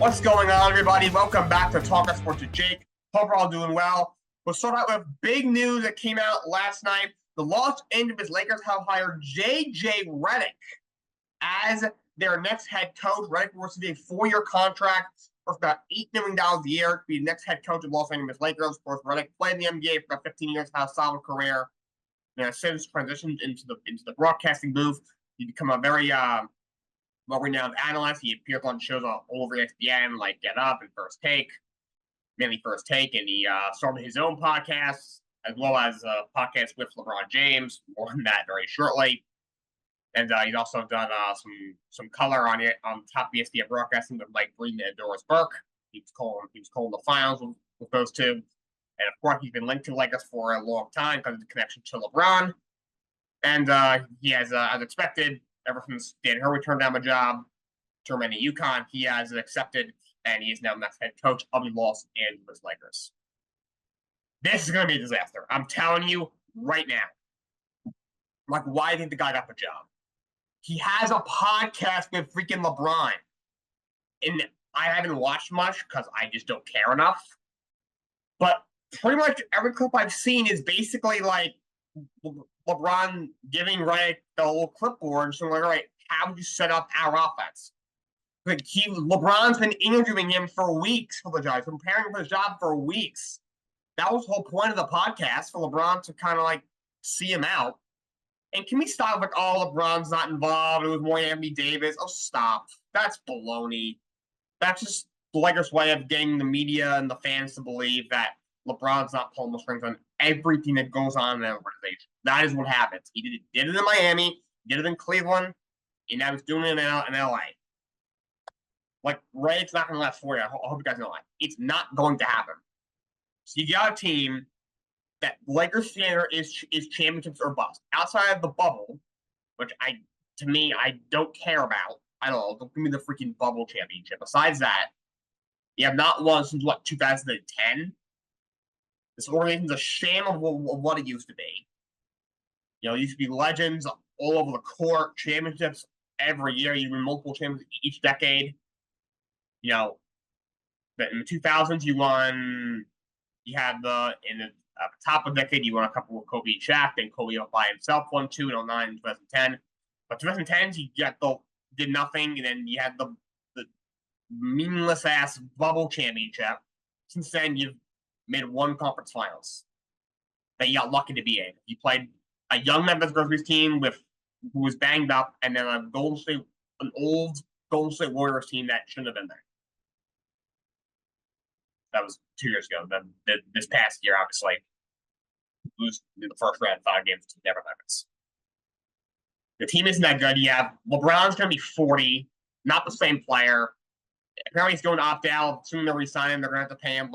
What's going on, everybody? Welcome back to Talkin Sports with Jake. Hope we're all doing well. We'll start out with big news that came out last night. The Los Angeles Lakers have hired J.J. Redick as their next head coach. Redick will receive a 4-year contract for about $8 million a year to be the next head coach of Los Angeles Lakers. Of course, Redick played in the NBA for about 15 years, had a solid career. And since transitioned into the broadcasting booth, he become a very well-renowned analyst. He appears on shows all over ESPN, like Get Up and First Take, mainly First Take, and he started his own podcast, as well as a podcast with LeBron James. More on that very shortly. And he's also done some color on top of ESPN broadcasting with Mike Breen and Doris Burke. He was calling the finals with those two. And of course, he's been linked to Lakers for a long time because of the connection to LeBron. And he has, as expected, ever since Dan Hurley turned down the job to remain at UConn, he has accepted, and he is now next head coach of the Los Angeles Lakers. This is going to be a disaster. I'm telling you right now. Like, why do you think the guy got the job? He has a podcast with freaking LeBron. And I haven't watched much because I just don't care enough. But pretty much every clip I've seen is basically like LeBron giving Redick the little clipboard and saying, like, all right, how would you set up our offense? Like, LeBron's been interviewing him for weeks for the job. He's been preparing for his job for weeks. That was the whole point of the podcast, for LeBron to kind of like see him out. And can we stop like, oh, LeBron's not involved, it was more Anthony Davis? Oh, stop. That's baloney. That's just the Lakers' way of getting the media and the fans to believe that LeBron's not pulling the strings on everything that goes on in that organization. That is what happens. He did it in Miami, did it in Cleveland, and now he's doing it in LA. Like, Redick's not going to last 4 years. I hope you guys know that. It's not going to happen. So you got a team that Lakers standard is championships or bust. Outside of the bubble, which to me, I don't care about. I don't know. Don't give me the freaking bubble championship. Besides that, you have not won since, 2010? This organization's a sham of what it used to be. It used to be legends all over the court, championships every year. You win multiple championships each decade. But in the 2000s, in the top of the decade, you won a couple with Kobe and Shaq. Then Kobe by himself won 2 in 2009 and 2010. But 2010s, did nothing, and then you had the meaningless-ass bubble championship. Since then, you've made one conference finals that you got lucky to be in. You played a young Memphis Grizzlies team who was banged up, and then an old Golden State Warriors team that shouldn't have been there. That was 2 years ago. Then this past year, obviously, lose the first round 5 games to Denver Nuggets. The team isn't that good. You have LeBron's going to be 40, not the same player. Apparently, he's going to opt out. Assuming they'll resign him, they're going to have to pay him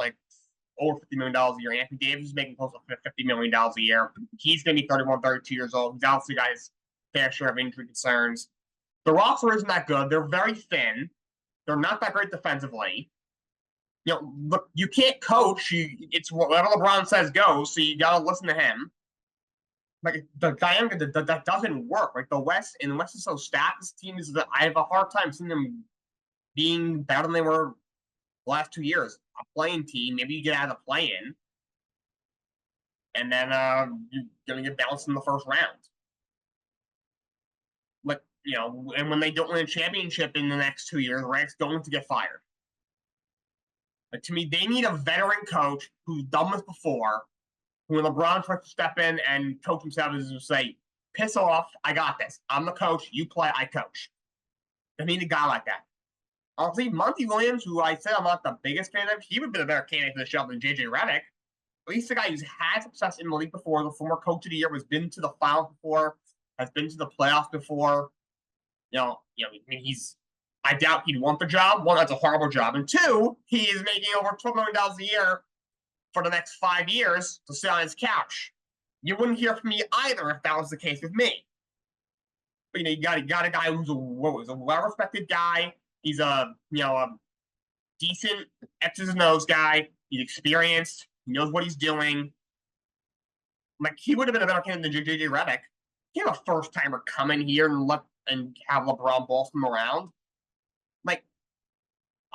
over $50 million a year. Anthony Davis is making close to $50 million a year. He's going to be 31, 32 years old. He's obviously got his fair share of injury concerns. The roster isn't that good. They're very thin. They're not that great defensively. Look, you can't coach. It's whatever LeBron says goes, so you got to listen to him. Like, the dynamic that doesn't work. Like, the West is so stacked. This team I have a hard time seeing them being better than they were the last 2 years. A playing team, maybe you get out of the play-in, and then you're going to get bounced in the first round. And when they don't win a championship in the next 2 years, Redick's going to get fired. To me, they need a veteran coach who's done this before, who when LeBron tries to step in and coach himself is to say, piss off, I got this. I'm the coach, you play, I coach. They need a guy like that. Honestly, Monty Williams, who I said I'm not the biggest fan of, he would have been a better candidate for the job than J.J. Redick. At least the guy who's had success in the league before, the former coach of the year, has been to the finals before, has been to the playoffs before. I doubt he'd want the job. One, that's a horrible job. And two, he is making over $12 million a year for the next 5 years to sit on his couch. You wouldn't hear from me either if that was the case with me. But you got a guy who's a well-respected guy. He's a decent X's and O's guy. He's experienced. He knows what he's doing. Like, he would have been a better candidate than J.J. Redick. He had a first-timer come in here and have LeBron boss him around. Like,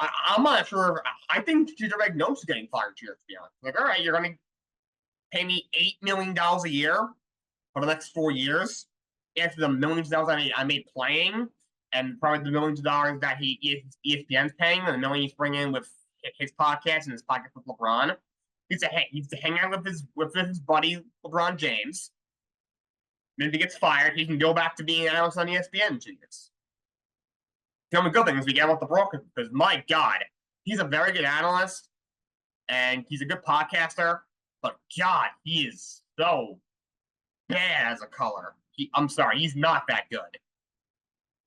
I'm not sure. I think Redick knows he's getting fired here, to be honest. Like, all right, you're going to pay me $8 million a year for the next 4 years after the millions of dollars I made playing, and probably the millions of dollars that ESPN's paying, and the million he's bringing in with his podcast and his podcast with LeBron. He used to hang out with his buddy LeBron James. And if he gets fired, he can go back to being an analyst on ESPN in 2 years. The only good thing is we get him off the broker, because my God, he's a very good analyst and he's a good podcaster, but God, he is so bad as a color. I'm sorry, he's not that good.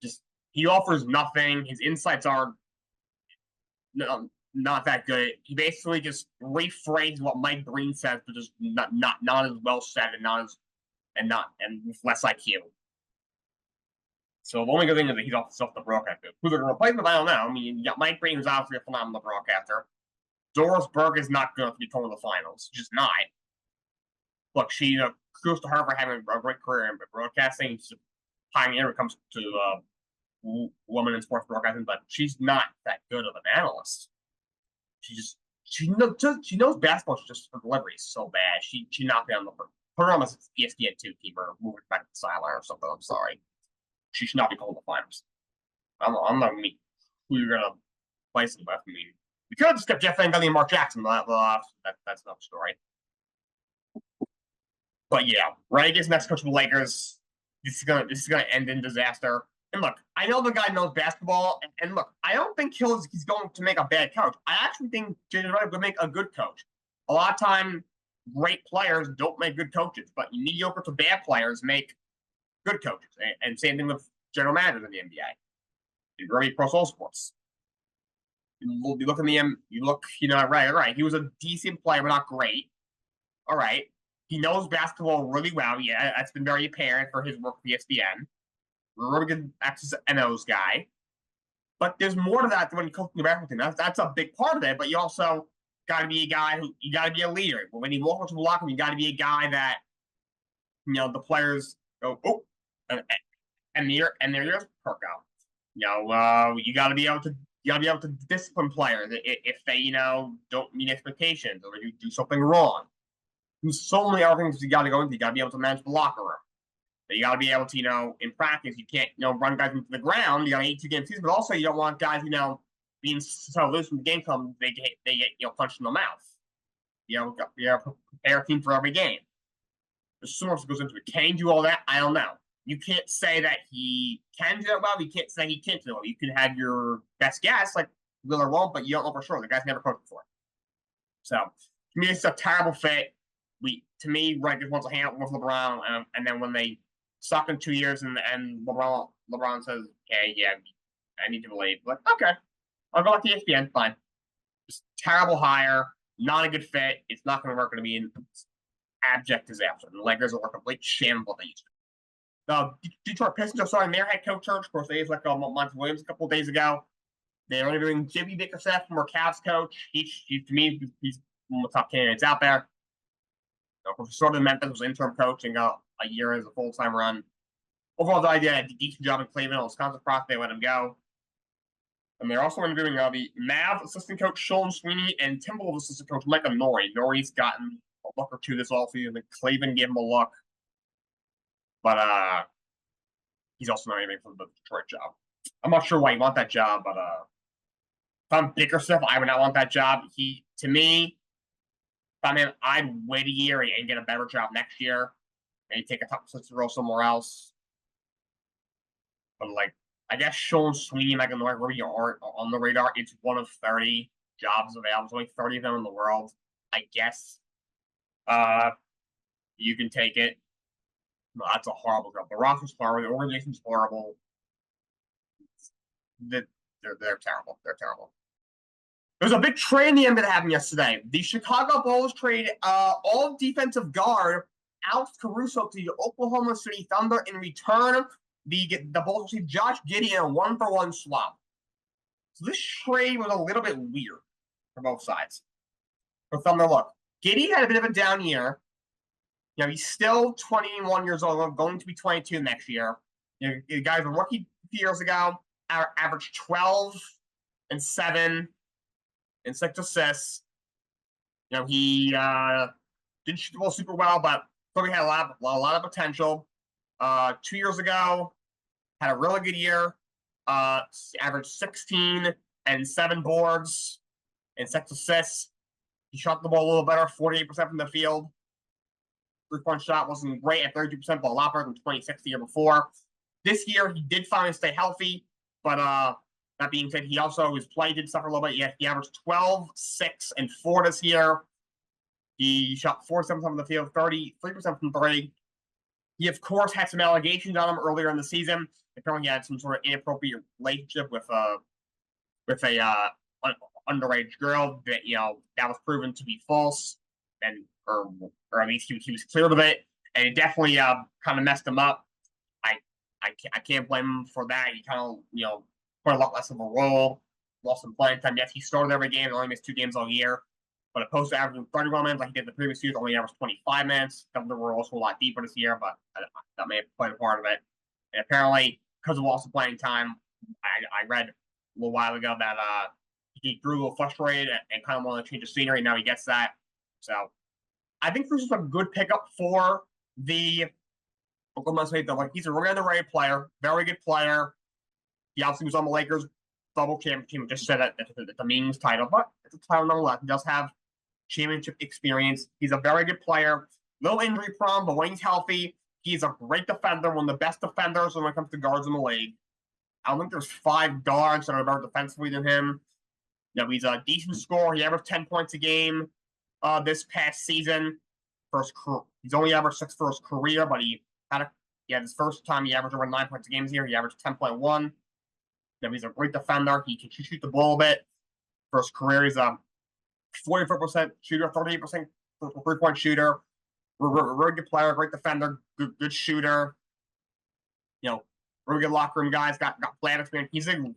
Just he offers nothing. His insights are not that good. He basically just rephrases what Mike Breen says, but just not as well said and with less IQ. So the only good thing is that he's off the broadcaster. Who they're going to replace him, I don't know. I mean, you got Mike Breen, who's obviously a phenomenal broadcaster. Doris Burke is not good to be going to the finals. She's just not. Look, she kudos to her for having a great career in broadcasting. She's a pioneer when it comes to women in sports broadcasting, but she's not that good of an analyst. She knows basketball. Just her delivery is so bad. She knocked down put her on the ESPN2 team or move it back to the sideline or something. I'm sorry. She should not be called the finals. I'm not me. Who you're gonna place it with? I mean, we could have just kept Jeff Van Gundy and Mark Jackson, but that's another story. But yeah, Redick is next coach of the Lakers. This is gonna end in disaster. And look, I know the guy knows basketball, and look, I don't think he's going to make a bad coach. I actually think J.J. Redick would make a good coach. A lot of time, great players don't make good coaches, but mediocre to bad players make good coaches. And same thing with general managers in the NBA. You really across all sports. You look at right. He was a decent player, but not great. All right. He knows basketball really well. Yeah, that's been very apparent for his work with ESPN. Really good access to NO's guy. But there's more to that when you coach the basketball team. That's a big part of it, but you also got to be a guy you got to be a leader. When you walk into the locker room, you got to be a guy that, the players go, oh, and their ears perk out. You got to be able to discipline players if they don't meet expectations or you do something wrong. There's so many other things you got to go into. You got to be able to manage the locker room. You got to be able to in practice you can't run guys into the ground. You got an 82-game season, but also you don't want guys being so loose when the game comes they get punched in the mouth. Prepare a team for every game. There's so much that goes into it. Can he do all that? I don't know. You can't say that he can do that well. You can't say he can't do it well. You can have your best guess, like will or won't, but you don't know for sure. The guy's never coached before. So, to me, it's a terrible fit. To me, Redick just wants to hang out with LeBron, and then when they suck in 2 years and LeBron says, okay, yeah, I need to leave. Like, okay, I'll go back to ESPN, fine. Just terrible hire, not a good fit. It's not going to work. Going to be an abject disaster. And the Lakers are a complete shambles what they used to. The Detroit Pistons are starting their head coach search. Of course, they like Monty Williams a couple of days ago. They're interviewing Jimmy Bickerstaff, former Cavs coach. To me, he's one of the top candidates out there. Professor in Memphis was interim coach and got a year as a full-time run. Overall, the idea had a decent job in Cleveland. Wisconsin prospect, they let him go. And they're also interviewing the Mavs assistant coach Sean Sweeney and Timberwolves assistant coach Micah Norrie. Norrie's gotten a look or two this offseason. Cleveland gave him a look. But he's also not aiming for the Detroit job. I'm not sure why you want that job, but if I'm Bickerstaff, I would not want that job. To me, if I'm him, I'd wait a year and get a better job next year. And take a top assistant role somewhere else. But I guess Sean Sweeney, Micah Norrie, really aren't on the radar. It's one of 30 jobs available. There's only 30 of them in the world. I guess you can take it. No, that's a horrible job. The roster's horrible. The organization's horrible. They're terrible. They're terrible. There's a big trade in the NBA that happened yesterday. The Chicago Bulls traded all defensive guard Alex Caruso to the Oklahoma City Thunder. In return, the Bulls received Josh Giddey in a 1-for-1 swap. So this trade was a little bit weird for both sides. For Thunder, look, Giddey had a bit of a down year. He's still 21 years old, going to be 22 next year. The guy's a rookie a few years ago, averaged 12 and 7 and 6 assists. You know, he didn't shoot the ball super well, but probably had a lot of potential. 2 years ago, had a really good year. Averaged 16 and 7 boards and 6 assists. He shot the ball a little better, 48% from the field. 3-point shot wasn't great at 32%, but a lot better than 26 the year before. This year, he did finally stay healthy, but that being said, he also, his play did suffer a little bit. He averaged 12, 6, and 4 this year. He shot 47% from the field, 33% from 3. He, of course, had some allegations on him earlier in the season. Apparently, he had some sort of inappropriate relationship with a underage girl that that was proven to be false, and or at least he was cleared of it, and it definitely kind of messed him up. I can't blame him for that. He kind of played a lot less of a role, lost some playing time. Yes, he started every game, and only missed 2 games all year. But opposed to averaging 31 minutes like he did the previous years, only averaged 25 minutes. The were also a lot deeper this year, but that may have played a part of it. And apparently, because of loss of playing time, I read a little while ago that he grew a little frustrated and kind of wanted to change the scenery. Now he gets that. So I think this is a good pickup for the Oklahoma State. Like, he's a really underrated player, very good player. He obviously was on the Lakers double championship team. Just said that the means title, but it's a title nonetheless. He does have championship experience. He's a very good player. Little injury prone, but when he's healthy, he's a great defender, one of the best defenders when it comes to guards in the league. I don't think there's 5 guards that are better defensively than him. He's a decent scorer. He averaged 10 points a game this past season. He's only averaged 6 for his career, but he had his first time he averaged over 9 points a game here. He averaged 10.1. He's a great defender. He can shoot the ball a bit. For his career, he's a 44% shooter, 38% 3-point shooter. Really good player, great defender, good shooter. Really good locker room guys. Got playoff experience.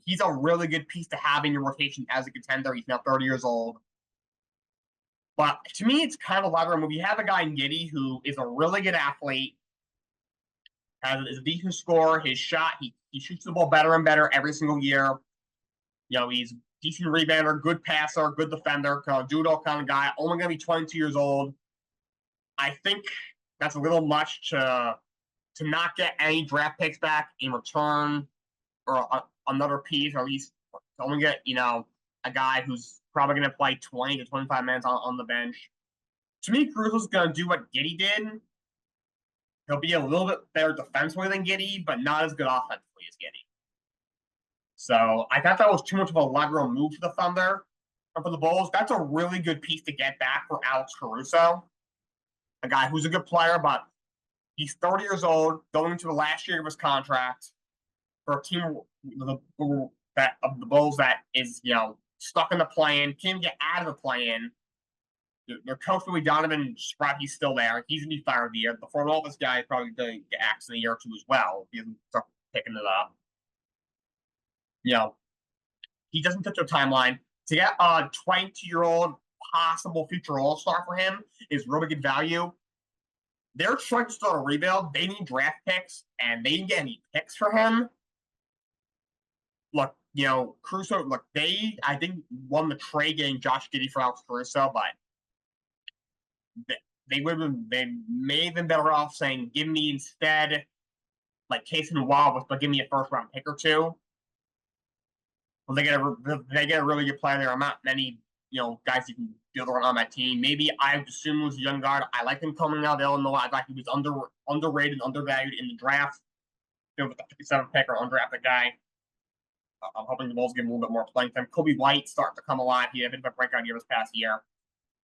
He's a really good piece to have in your rotation as a contender. He's now 30 years old. But to me, it's kind of a locker room move. You have a guy in Giddey who is a really good athlete, is a decent scorer. His shot, he shoots the ball better and better every single year. He's decent rebounder, good passer, good defender, kind of do-it-all kind of guy. Only going to be 22 years old. I think that's a little much to not get any draft picks back in return, or another piece, or at least to only get a guy who's probably going to play 20 to 25 minutes on the bench. To me, Caruso's going to do what Giddey did. He'll be a little bit better defensively than Giddey, but not as good offensively as Giddey. So I thought that was too much of a lateral move for the Thunder. But for the Bulls, that's a really good piece to get back for Alex Caruso, a guy who's a good player, but he's 30 years old, going into the last year of his contract for a team of the Bulls that is stuck in the play-in, can't get out of the play-in. Their coach, Billy Donovan, he's still there. He's going to be fired the year. The front office guy is probably going to get axed in a year or two as well. He doesn't start picking it up. He doesn't touch a timeline. To get a 22-year-old possible future all-star for him is really good value. They're trying to start a rebuild. They need draft picks, and they didn't get any picks for him. Look, Caruso, they, I think, won the trade getting Josh Giddey for Alex Caruso, but they may have been better off saying, give me instead, like Case and Wallace, but give me a first-round pick or 2. Well, they get a really good player. There are not many, guys you can build around on that team. Maybe I would assume he was a young guard. I like him coming out of Illinois. I thought he was underrated, undervalued in the draft. With the 57th pick or undrafted guy. I'm hoping the Bulls give him a little bit more playing time. Kobe White starting to come alive. He had a bit of a breakout year this past year.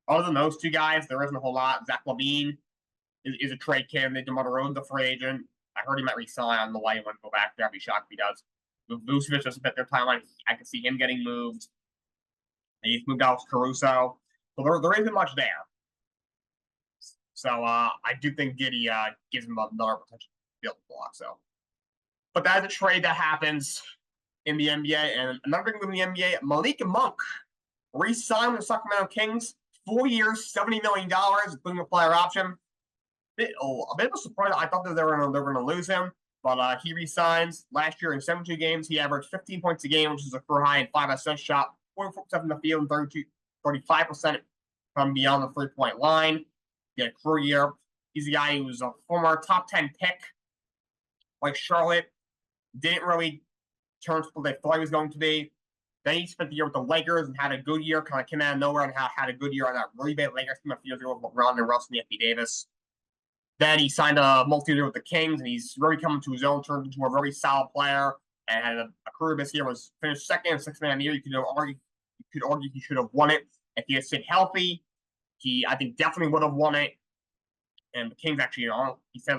Other than those 2 guys, there isn't a whole lot. Zach LaVine is a trade candidate. DeMar DeRozan's a free agent. I heard he might resign on the way and go back there. I'd be shocked if he does. Vucevic doesn't fit their timeline. I can see him getting moved. He's moved out with Caruso. So there isn't much there. So I do think Giddey gives him another potential build block. So, but that's a trade that happens in the NBA. And another thing in the NBA, Malik Monk re-signed with the Sacramento Kings. 4 years, $70 million, including a player option. A bit of a surprise. I thought that they were going to lose him. But he resigns. Last year in 72 games, he averaged 15 points a game, which is a career high, and 5 assists shot, 44% from the field, and 35% from beyond the three-point line. He had a career year. He's a guy who was a former top 10 pick, like Charlotte. Didn't really turn to what they thought he was going to be. Then he spent the year with the Lakers and had a good year, kind of came out of nowhere and had a good year on that really bad Lakers team a few years ago with LeBron and Russell and Anthony Davis. Then he signed a multi-year with the Kings, and he's really coming to his own, turned into a very solid player, and had a career this year, was finished second and sixth man of the year. You could argue he should have won it if he had stayed healthy. He, I think, definitely would have won it. And the Kings actually, he said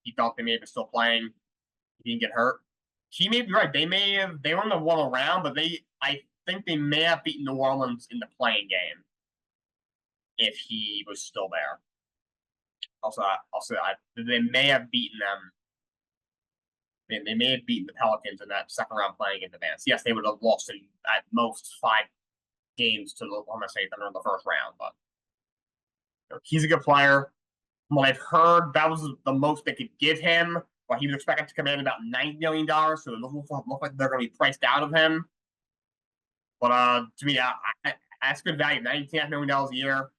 he thought they may have been still playing. He didn't get hurt. He may be right. They wouldn't have won a round, but I think they may have beaten New Orleans in the playing game if he was still there. Also, they may have beaten them. They may have beaten the Pelicans in that second round playing in advance. Yes, they would have lost in at most 5 games to the Oklahoma State Thunder in the first round, but he's a good player. From what I've heard, that was the most they could give him. But he was expected to come in about $90 million, so it doesn't look like they're going to be priced out of him. But to me, that's good value. $19.5 million a year.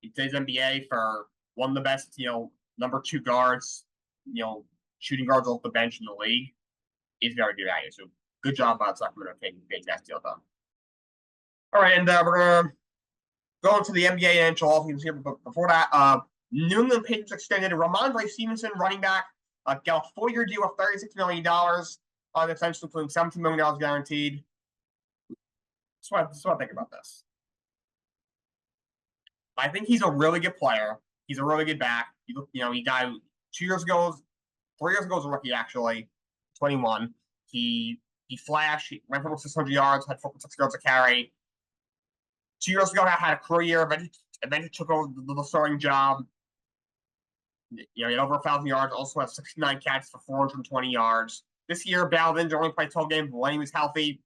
He plays NBA for one of the best, number 2 guards, shooting guards off the bench in the league. Is very good value. So good job by Sacramento taking that deal done. All right, and we're gonna go into the NBA and NHL offseason here. But before that, New England Patriots extended Ramondre Stevenson, running back, got a 4-year deal of $36 million, essentially including $17 million guaranteed. That's what I think about this. I think he's a really good player. He's a really good back. He got 3 years ago as a rookie, actually, 21. He flashed. He ran for 600 yards, had 4.6 yards a carry. 2 years ago, had a career year. Eventually took over the starting job. He had over 1,000 yards. Also had 69 catches for 420 yards. This year, battled injury, only played 12 games, but when he was healthy,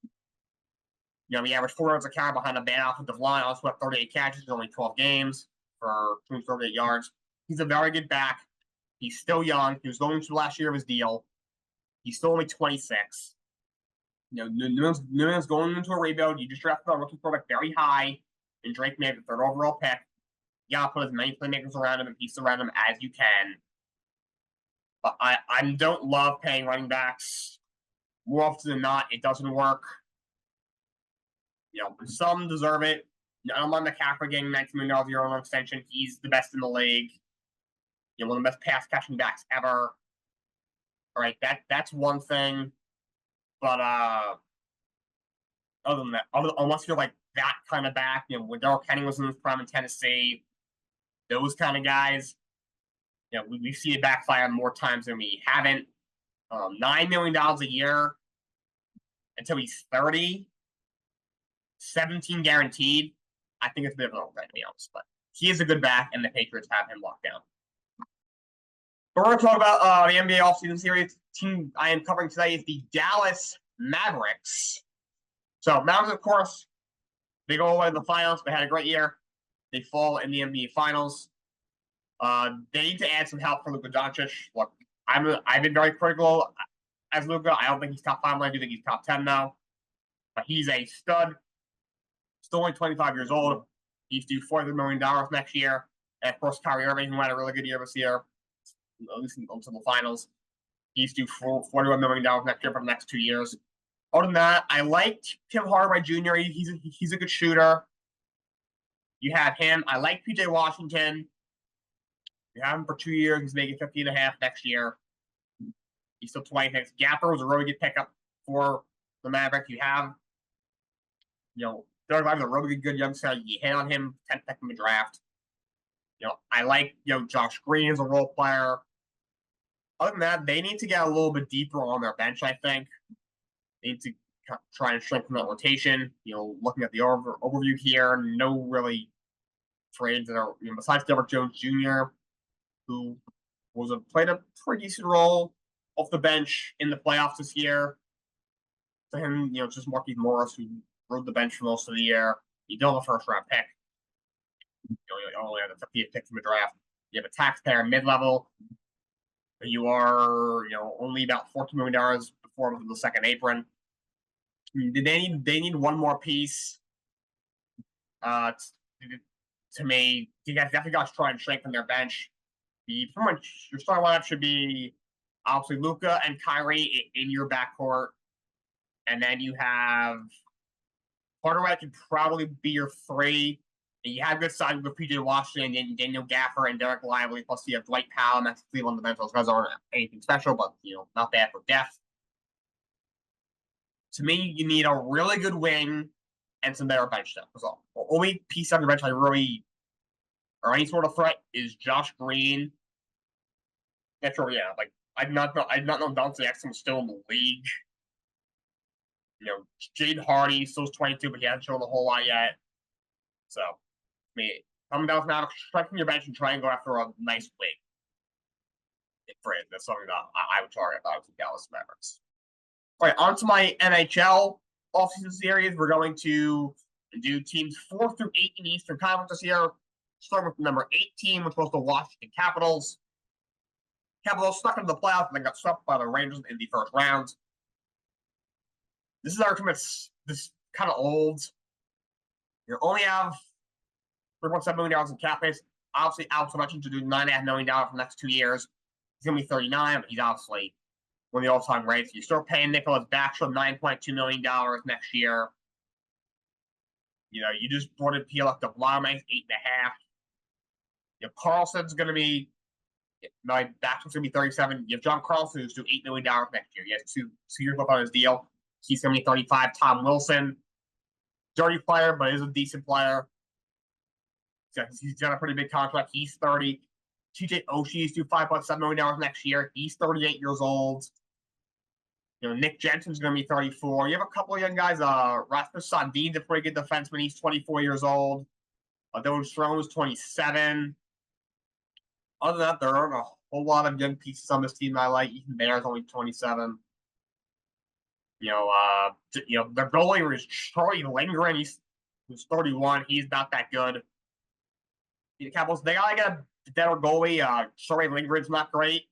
he averaged 4 yards a carry behind a bad offensive line. Also had 38 catches in only 12 games for 238 yards. He's a very good back. He's still young. He was going into the last year of his deal. He's still only 26. New England's going into a rebuild. You just drafted a rookie quarterback very high, and Drake made the 3rd overall pick. You gotta put as many playmakers around him and pieces around him as you can. But I don't love paying running backs. More often than not, it doesn't work. Some deserve it. I don't mind McCaffrey getting $19 million a year on an extension. He's the best in the league. One of the best pass catching backs ever. All right, that's one thing. But other than that, unless you're like that kind of back, when Darrell Kenny was in his prime in Tennessee, those kind of guys, we see it backfire more times than we haven't. $9 million a year until he's 30, 17 guaranteed. I think it's a bit of an overpay, to be honest. But he is a good back, and the Patriots have him locked down. But we're going to talk about the NBA offseason series. The team I am covering today is the Dallas Mavericks. So Mavericks, of course, they go away to the finals. They had a great year. They fall in the NBA Finals. They need to add some help for Luka Doncic. Look, I've been very critical as Luka. I don't think he's top 5. I do think he's top 10 now. But he's a stud. Still only 25 years old. He's due $400 million next year. And of course, Kyrie Irving, who had a really good year this year, at least until the finals. He's due $41 million next year for the next 2 years. Other than that, I liked Tim Hardaway Jr. He's a good shooter. You have him. I like PJ Washington. You have him for 2 years. He's making 50.5 next year. He's still 26. Gapper was a really good pickup for the Mavericks. You have, Derek Lively's a really good youngster. You hit on him 10th pick in the draft. I like, Josh Green as a role player. Other than that, they need to get a little bit deeper on their bench, I think. They need to try and strengthen that rotation. Looking at the overview here, no really trades that are, besides Derrick Jones Jr., who played a pretty decent role off the bench in the playoffs this year. To him, just Marquise Morris, who rode the bench for most of the year. You don't have a first-round pick. You only have the 50th pick from the draft. You have a taxpayer mid-level. You are, only about $14 million before the second apron. They need one more piece. To me, you guys definitely got to try and strengthen their bench. Pretty much your starting lineup should be obviously Luka and Kyrie in your backcourt, and then you have Hardaway could probably be your three. And you have good sides with PJ Washington and Daniel Gaffer and Derek Lively. Plus, you have Dwight Powell and that's Cleveland. The bench. Those guys aren't anything special, but not bad for depth. To me, you need a really good wing and some better bench depth. That's all. The only piece on your bench I really, or any sort of threat, is Josh Green. That's sure, yeah. Like I did not know Dante Exum was still in the league. Jade Hardy still's 22, but he hasn't shown a whole lot yet. So, coming down with Mavericks, strengthen your bench and try and go after a nice wing. That's something that I would target if I was the Dallas Mavericks. All right, on to my NHL offseason series. We're going to do teams 4 through 8 in the Eastern Conference this year. Starting with number 18, which was the Washington Capitals. Capitals stuck into the playoffs and then got swept by the Rangers in the first round. This is our team that's this kind of old. You only have $3.7 million in cap space. Obviously, Alex mentioned to do $9.5 million for the next 2 years. He's going to be 39, but he's obviously one of the all-time greats. You start paying Nicholas Backstrom $9.2 million next year. You just brought in Pielek to Blauman's $8.5. Carlson's going to be Backstrom's going to be 37. You have John Carlson, who's due $8 million next year. He has two years left on his deal. He's going to be 35. Tom Wilson, dirty player, but is a decent player. He's got a pretty big contract. He's 30. TJ Oshie is due $5.7 million next year. He's 38 years old. Nick Jensen's going to be 34. You have a couple of young guys. Rasmus Sandin's a pretty good defenseman. He's 24 years old. Dylan Strome is 27. Other than that, there aren't a whole lot of young pieces on this team that I like. Ethan Bear's only 27. Their goalie is Troy Lindgren. He's 31. He's not that good. The Capitals, they gotta get a better goalie. Troy Lindgren's not great.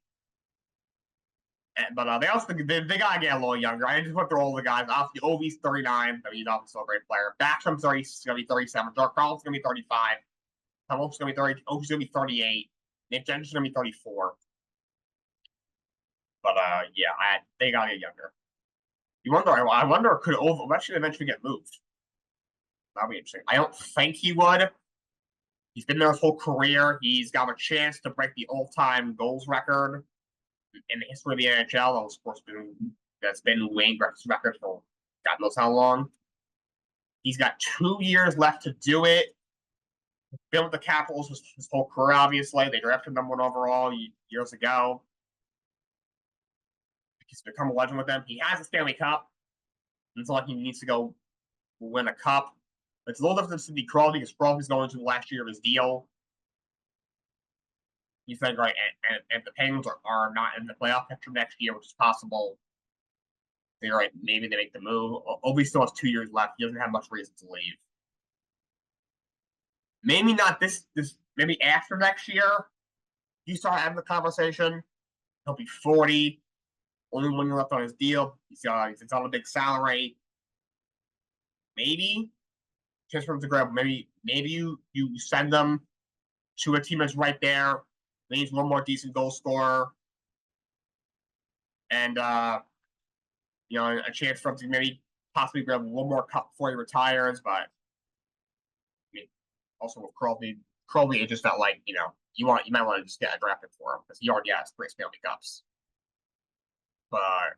But they also they gotta get a little younger. I just went through all the guys. Obviously, Ovi's 39. He's obviously still a great player. Backstrom's 30. He's gonna be 37. Dark Carlson's gonna be 35. Tom Wilson's gonna be 30. Ovi's gonna be 38. Nick Jensen's gonna be 34. But they gotta get younger. I wonder could Ovechkin eventually get moved? That'd be interesting. I don't think he would. He's been there his whole career. He's got a chance to break the all-time goals record in the history of the NHL. That was, of course, that's been Wayne Gretzky's record for God knows how long. He's got 2 years left to do it. He's been with the Capitals his whole career, obviously. They drafted him 1 overall years ago. He's become a legend with them. He has a Stanley Cup. It's not like he needs to go win a cup. It's a little different than Sidney Crosby because Crosby's going to the last year of his deal. You think, right, and the Penguins are not in the playoff picture next year, which is possible. They're right, maybe they make the move. Obi still has 2 years left. He doesn't have much reason to leave. Maybe not this maybe after next year, you start having the conversation. He'll be 40. Only 1 year left on his deal. He's on a big salary. Maybe just for him to grab. Maybe you send them to a team that's right there. Needs one more decent goal scorer, and a chance for him to maybe possibly grab 1 more cup before he retires. But also with Crowley, it just felt like you might want to just get a draft pick for him because he already has 3 Stanley Cups. But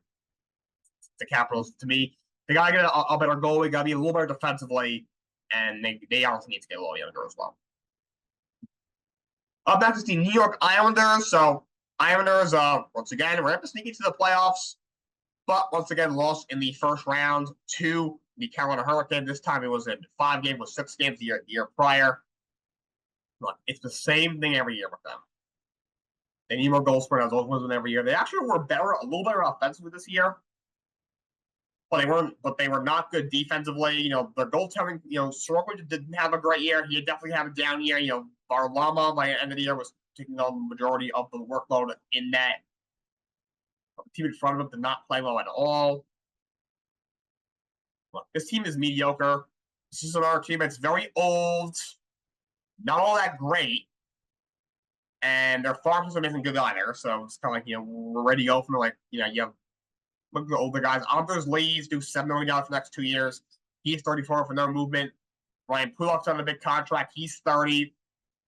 the Capitals, to me, they gotta get a better goalie, gotta be a little better defensively, and they also need to get a little younger as well. Up next is the New York Islanders. So Islanders, once again, we're able to sneak into the playoffs, but once again lost in the first round to the Carolina Hurricanes. This time it was in 5 games, with 6 games the year prior. But it's the same thing every year with them. They need more goal scoring as those wins every year. They actually were a little better offensively this year, but they were not good defensively. Their goaltending, Sorokin didn't have a great year. He definitely had a down year. Varlamov by the end of the year was taking on the majority of the workload in net. The team in front of him did not play well at all. Look, this team is mediocre. This is another team that's very old, not all that great, and their farm system isn't good either. So it's kind of like, we're ready to go from like, you have look at the older guys. Anders Lee's do $7 million for the next 2 years. He's 34 for no movement. Ryan Pulak's on a big contract. He's 30.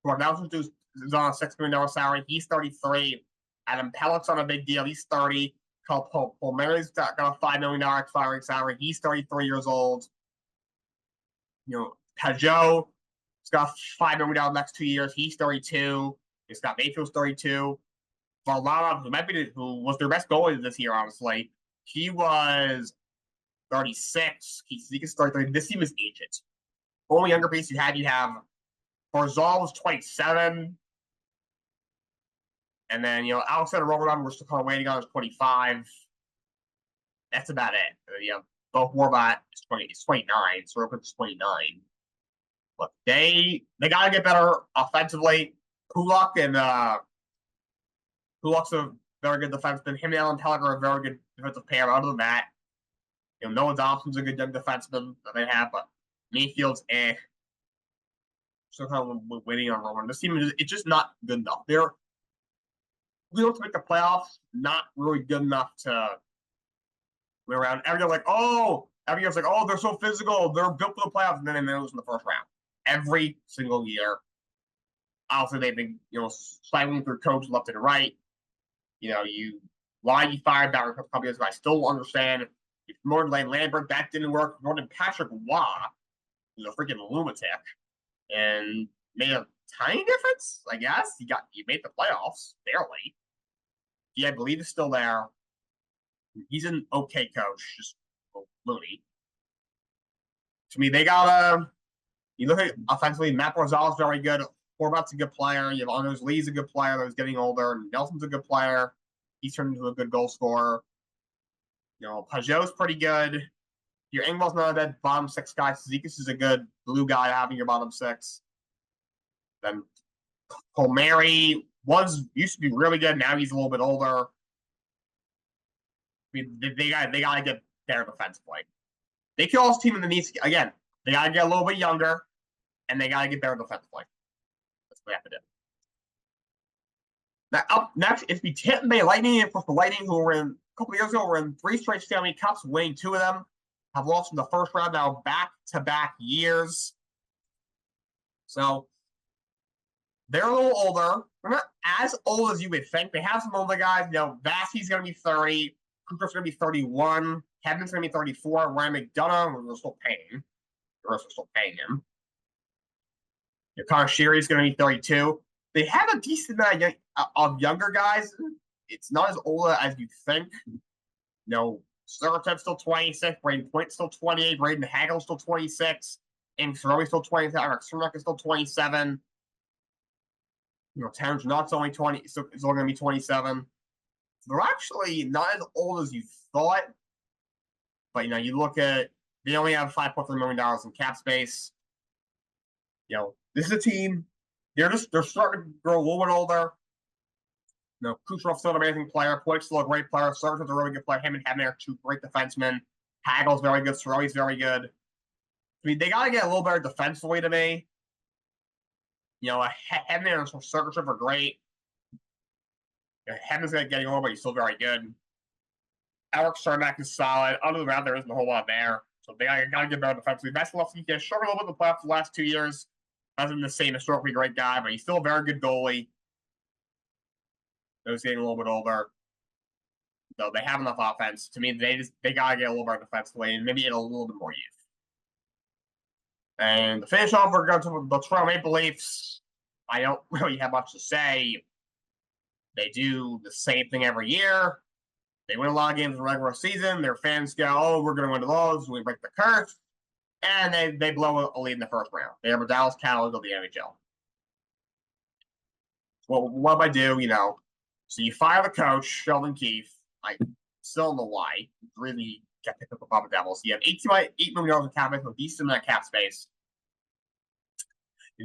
Cornelson is on a $6 million salary. He's 33. Adam Pellet's on a big deal. He's 30. Palmieri's got a $5 million expiring salary. He's 33 years old. Pajot's got $5 million the next 2 years. He's 32. Scott Mayfield's 32. Varlamov, who was their best goalie this year, honestly, he was 36. He's 33. This team is ancient. Only younger piece you have Barzal was 27. And then, Alexander Romanov, we're still kind of waiting on, is 25. That's about it. Both Horvat is 29. Sorokin is 29. Look, they got to get better offensively. Pulak's a very good defenseman. Him and Alan Pellick are a very good defensive pair. Other than that, Noah Dobson's a good young defenseman that they have, but Mayfield's Still kind of waiting on Roman. This team it's just not good enough. They're real to make the playoffs, not really good enough to win around. Everyone's like, oh, they're so physical. They're built for the playoffs, and then they lose in the first round. Every single year. Obviously, they've been, cycling through coaches left and right. You fired Barry a couple years ago. I still understand. You promoted Lane Lambert, that didn't work. You promoted Patrick Waugh, who's a freaking lunatic, and made a tiny difference, I guess. You made the playoffs, barely. I believe is still there. He's an okay coach, just loony. To me, they gotta. You look at offensively, Matt Barzal is very good. Horvat's a good player. You have Anders Lee's a good player that was getting older. Nelson's a good player. He's turned into a good goal scorer. Pajot's pretty good. Your Engvall's not a bad bottom six guy. Zizekas is a good blue guy having your bottom six. Then Palmieri used to be really good. Now he's a little bit older. I mean, they got to get better defensively. They kill this team in the knees again. They got to get a little bit younger, and they got to get better defensively. That's what we have to do. Now, up next is the Tampa Bay Lightning. And of course, the Lightning, who were in a couple of years ago, were in 3 straight Stanley Cups, winning 2 of them. Have lost in the first round now back-to-back years. So they're a little older. They're not as old as you would think. They have some older guys. Vasi's going to be 30. Cooper's going to be 31. Kevin's going to be 34. Ryan McDonough, we're still paying. The rest are still paying him. Connor Sheary's going to be 32. They have a decent amount of younger guys. It's not as old as you think. Sergatev's still 26. Braden Point's still 28. Braden Hagel's still 26. And Soroki's still 27. Eric Cernak is still 27. Terrence Knott's only 20. So it's only going to be 27. They're actually not as old as you thought. But, you look at, they only have $5.3 million in cap space. This is a team. They're starting to grow a little bit older. Kucherov's still an amazing player. Point's still a great player. Sergatev's a really good player. Him and Hebner are 2 great defensemen. Hagel's very good. Soroki's very good. I mean, they got to get a little better defensively to me. Hebner and Sergachev are great. Hebner's getting older, but he's still very good. Eric Cernak is solid. Other than that, there isn't a whole lot there. So they got to get better defensively. Vasilevsky has struggled a little bit in the playoffs the last 2 years. Hasn't been the same historically great guy, but he's still a very good goalie. He's getting a little bit older. So they have enough offense. To me, they got to get a little better defensively and maybe get a little bit more youth. And to finish off, we're going to the Toronto Maple Leafs. I don't really have much to say. They do the same thing every year. They win a lot of games in the regular season. Their fans go, oh, we're going to win the those. We break the curse. And they blow a lead in the first round. They have a Dallas Cowboys of the NHL. Well, what do I do? So you fire the coach, Sheldon Keefe. I still don't know why. Really got picked up the Papa Devils. You have $8 million in cap space with a decent amount of cap space.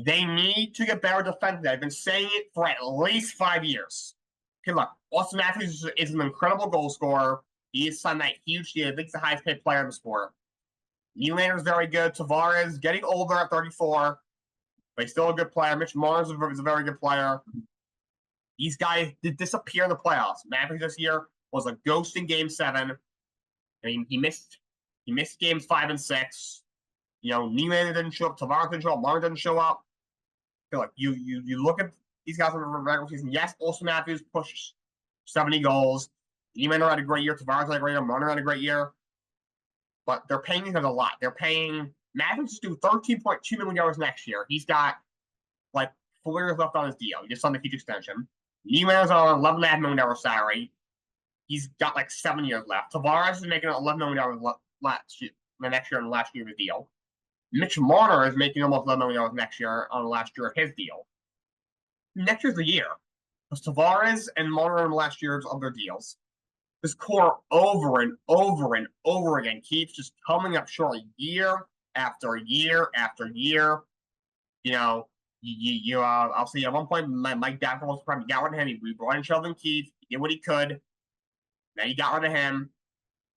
They need to get better defensively. I've been saying it for at least 5 years. Okay, look, Austin Matthews is an incredible goal scorer. He is on that huge deal. I think he's the highest paid player in the sport. Nylander is very good. Tavares getting older at 34, but he's still a good player. Mitch Marner is a very good player. These guys did disappear in the playoffs. Mavericks this year was a ghost in Game 7. I mean, he missed games 5 and 6. You know, Nylander didn't show up. Tavares didn't show up. Marner didn't show up. I feel like you look at these guys in the regular season. Yes, Austin Matthews pushed 70 goals. Nylander had a great year. Tavares had a great year. Marner had a great year. But they're paying these guys a lot. They're paying Matthews to do $13.2 million next year. He's got like 4 years left on his deal. He just signed a huge extension. Nylander's on an $11.5 million salary. He's got like 7 years left. Tavares is making $11 million next year on the last year of the deal. Mitch Marner is making almost $11 million next year on the last year of his deal. Next year's the year. Because Tavares and Marner in the last years of their deals. This core over and over and over again keeps just coming up short year after year after year. You know, I'll say at one point, Mike Davenport was probably got rid of him. He brought in Sheldon Keefe. He did what he could. Then he got rid of him.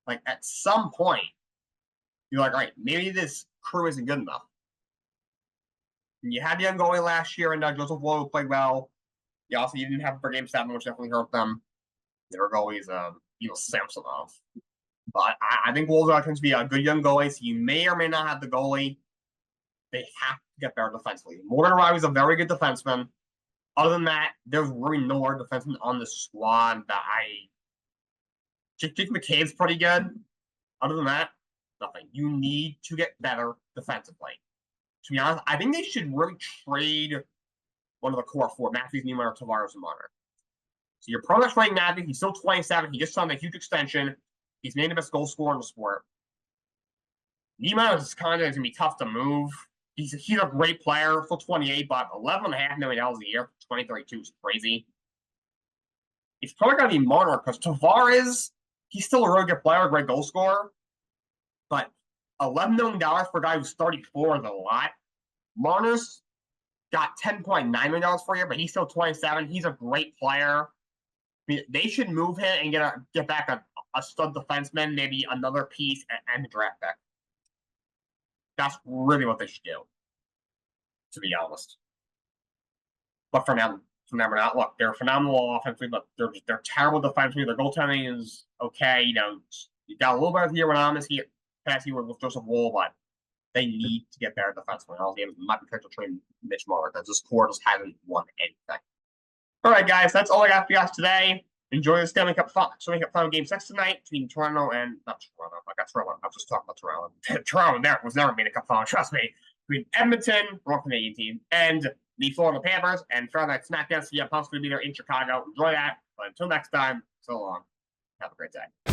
Like, at some point, you're like, all right, maybe this crew isn't good enough. And you had the young goalie last year, and Joseph Woll played well. You didn't have for Game 7, which definitely hurt them. Their goalie's Samsonov. But I think Wolves are going to be a good young goalie, so you may or may not have the goalie. They have to get better defensively. Morgan Riley's a very good defenseman. Other than that, there's really no other defenseman on the squad that Jake McCabe's pretty good. Other than that, nothing. You need to get better defensively. To be honest, I think they should really trade one of the core four, Matthews, Nylander, Tavares, and Marner. So you're probably not trading Matthews. He's still 27. He just signed a huge extension. He's named the best goal scorer in the sport. Nylander is kind of going to be tough to move. He's a great player, still 28, but $11.5 million a year for 2032 is crazy. It's probably going to be Marner because Tavares, he's still a really good player, a great goal scorer. But $11 million for a guy who's 34 is a lot. Marner's got $10.9 million for a year, but he's still 27. He's a great player. I mean, they should move him and get back a stud defenseman, maybe another piece, and a draft pick. That's really what they should do, to be honest. But for now we're not. Look, they're phenomenal offensively, but they're terrible defensively. Their goaltending is okay. You know, you got a little better here when Amos here, past year with Joseph Woll, but they need to get better defensively. All games might be to train Mitch Marner because this core just hasn't won anything. All right, guys, that's all I got for you guys today. Enjoy the Stanley Cup final Game 6 tonight between Toronto and not Toronto. I got Toronto. I was just talking about Toronto. Toronto there was never made a cup final. Trust me. Between Edmonton, Royal Canadian team, and the Florida Panthers, and Friday Night SmackDown. So yeah, possibly be there in Chicago. Enjoy that. But until next time, so long. Have a great day.